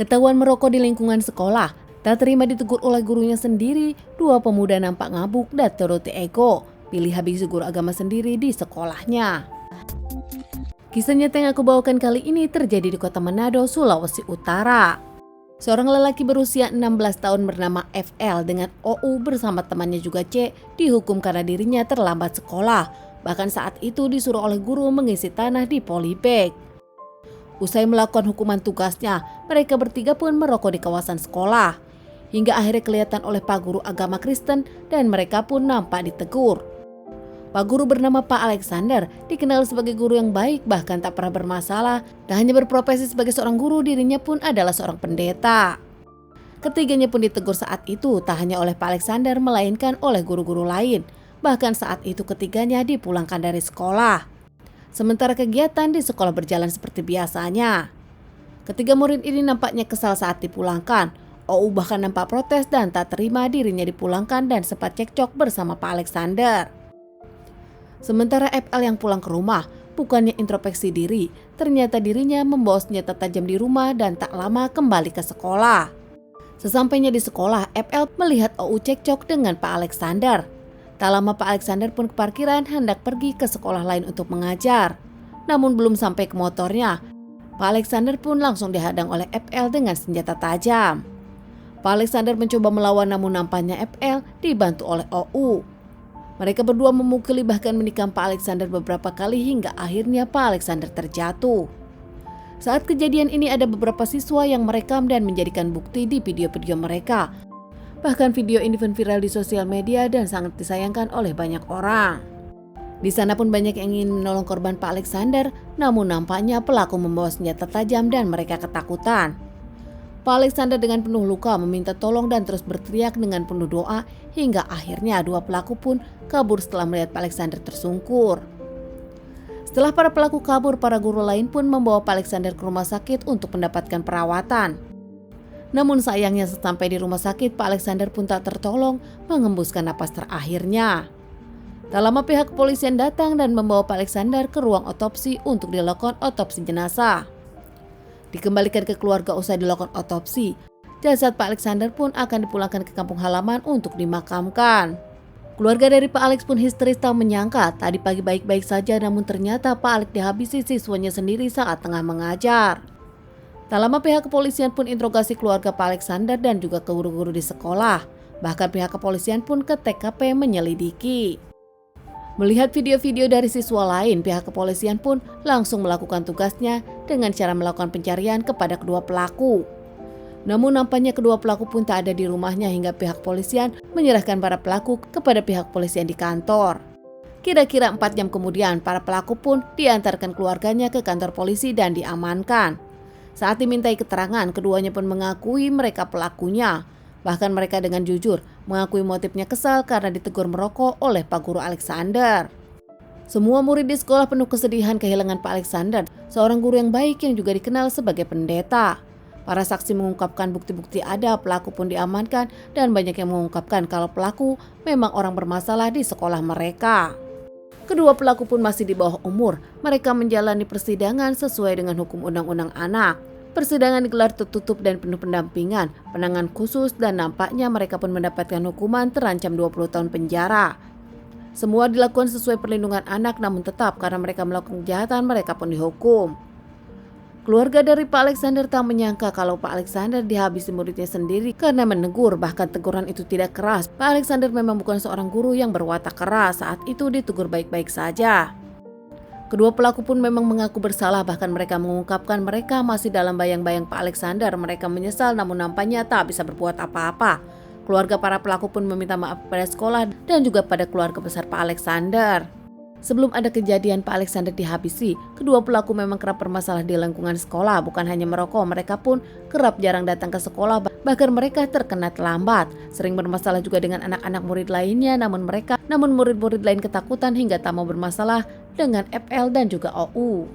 Ketahuan merokok di lingkungan sekolah, tak terima ditegur oleh gurunya sendiri, dua pemuda nampak ngabuk dan turuti ego, pilih habisi guru agama sendiri di sekolahnya. Kisah nyata yang aku bawakan kali ini terjadi di kota Manado, Sulawesi Utara. Seorang lelaki berusia 16 tahun bernama FL dengan OU bersama temannya juga C dihukum karena dirinya terlambat sekolah. Bahkan saat itu disuruh oleh guru mengisi tanah di polybag. Usai melakukan hukuman tugasnya, mereka bertiga pun merokok di kawasan sekolah. Hingga akhirnya kelihatan oleh Pak Guru agama Kristen dan mereka pun nampak ditegur. Pak Guru bernama Pak Alexander dikenal sebagai guru yang baik, bahkan tak pernah bermasalah. Dan hanya berprofesi sebagai seorang guru, dirinya pun adalah seorang pendeta. Ketiganya pun ditegur saat itu tak hanya oleh Pak Alexander melainkan oleh guru-guru lain. Bahkan saat itu ketiganya dipulangkan dari sekolah. Sementara kegiatan di sekolah berjalan seperti biasanya. Ketiga murid ini nampaknya kesal saat dipulangkan. OU bahkan nampak protes dan tak terima dirinya dipulangkan dan sempat cekcok bersama Pak Alexander. Sementara FL yang pulang ke rumah, bukannya introspeksi diri, ternyata dirinya membawa senjata tajam di rumah dan tak lama kembali ke sekolah. Sesampainya di sekolah, FL melihat OU cekcok dengan Pak Alexander. Tak lama Pak Alexander pun ke parkiran hendak pergi ke sekolah lain untuk mengajar. Namun belum sampai ke motornya, Pak Alexander pun langsung dihadang oleh FL dengan senjata tajam. Pak Alexander mencoba melawan namun nampaknya FL dibantu oleh OU. Mereka berdua memukuli bahkan menikam Pak Alexander beberapa kali hingga akhirnya Pak Alexander terjatuh. Saat kejadian ini ada beberapa siswa yang merekam dan menjadikan bukti di video-video mereka. Bahkan video ini pun viral di sosial media dan sangat disayangkan oleh banyak orang. Di sana pun banyak yang ingin menolong korban Pak Alexander, namun nampaknya pelaku membawa senjata tajam dan mereka ketakutan. Pak Alexander dengan penuh luka meminta tolong dan terus berteriak dengan penuh doa hingga akhirnya dua pelaku pun kabur setelah melihat Pak Alexander tersungkur. Setelah para pelaku kabur, para guru lain pun membawa Pak Alexander ke rumah sakit untuk mendapatkan perawatan. Namun sayangnya sampai di rumah sakit, Pak Alexander pun tak tertolong mengembuskan napas terakhirnya. Tak lama pihak kepolisian datang dan membawa Pak Alexander ke ruang otopsi untuk dilakukan otopsi jenazah. Dikembalikan ke keluarga usai dilakukan otopsi, jasad Pak Alexander pun akan dipulangkan ke kampung halaman untuk dimakamkan. Keluarga dari Pak Alex pun histeris tak menyangka tadi pagi baik-baik saja, namun ternyata Pak Alex dihabisi siswanya sendiri saat tengah mengajar. Tak lama pihak kepolisian pun interogasi keluarga Pak Alexander dan juga ke guru-guru di sekolah. Bahkan pihak kepolisian pun ke TKP menyelidiki. Melihat video-video dari siswa lain, pihak kepolisian pun langsung melakukan tugasnya dengan cara melakukan pencarian kepada kedua pelaku. Namun nampaknya kedua pelaku pun tak ada di rumahnya hingga pihak kepolisian menyerahkan para pelaku kepada pihak kepolisian di kantor. Kira-kira 4 jam kemudian, para pelaku pun diantarkan keluarganya ke kantor polisi dan diamankan. Saat dimintai keterangan, keduanya pun mengakui mereka pelakunya. Bahkan mereka dengan jujur mengakui motifnya kesal karena ditegur merokok oleh Pak Guru Alexander. Semua murid di sekolah penuh kesedihan kehilangan Pak Alexander, seorang guru yang baik yang juga dikenal sebagai pendeta. Para saksi mengungkapkan bukti-bukti ada, pelaku pun diamankan dan banyak yang mengungkapkan kalau pelaku memang orang bermasalah di sekolah mereka. Kedua pelaku pun masih di bawah umur. Mereka menjalani persidangan sesuai dengan hukum undang-undang anak. Persidangan digelar tertutup dan penuh pendampingan, penanganan khusus, dan nampaknya mereka pun mendapatkan hukuman terancam 20 tahun penjara. Semua dilakukan sesuai perlindungan anak, namun tetap karena mereka melakukan kejahatan mereka pun dihukum. Keluarga dari Pak Alexander tak menyangka kalau Pak Alexander dihabisi muridnya sendiri karena menegur, bahkan teguran itu tidak keras. Pak Alexander memang bukan seorang guru yang berwatak keras, saat itu ditegur baik-baik saja. Kedua pelaku pun memang mengaku bersalah, bahkan mereka mengungkapkan mereka masih dalam bayang-bayang Pak Alexander. Mereka menyesal namun nampaknya tak bisa berbuat apa-apa. Keluarga para pelaku pun meminta maaf pada sekolah dan juga pada keluarga besar Pak Alexander. Sebelum ada kejadian Pak Alexander dihabisi, kedua pelaku memang kerap bermasalah di lingkungan sekolah. Bukan hanya merokok, mereka pun kerap jarang datang ke sekolah, bahkan mereka terkena terlambat. Sering bermasalah juga dengan anak-anak murid lainnya, namun murid-murid lain ketakutan hingga tak mau bermasalah dengan FL dan juga OU.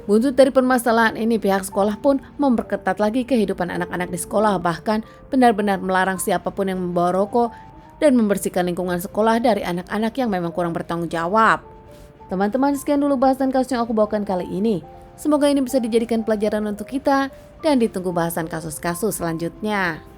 Buntut dari permasalahan ini, pihak sekolah pun memperketat lagi kehidupan anak-anak di sekolah, bahkan benar-benar melarang siapapun yang membawa rokok dan membersihkan lingkungan sekolah dari anak-anak yang memang kurang bertanggung jawab. Teman-teman, sekian dulu bahasan kasus yang aku bawakan kali ini. Semoga ini bisa dijadikan pelajaran untuk kita dan ditunggu bahasan kasus-kasus selanjutnya.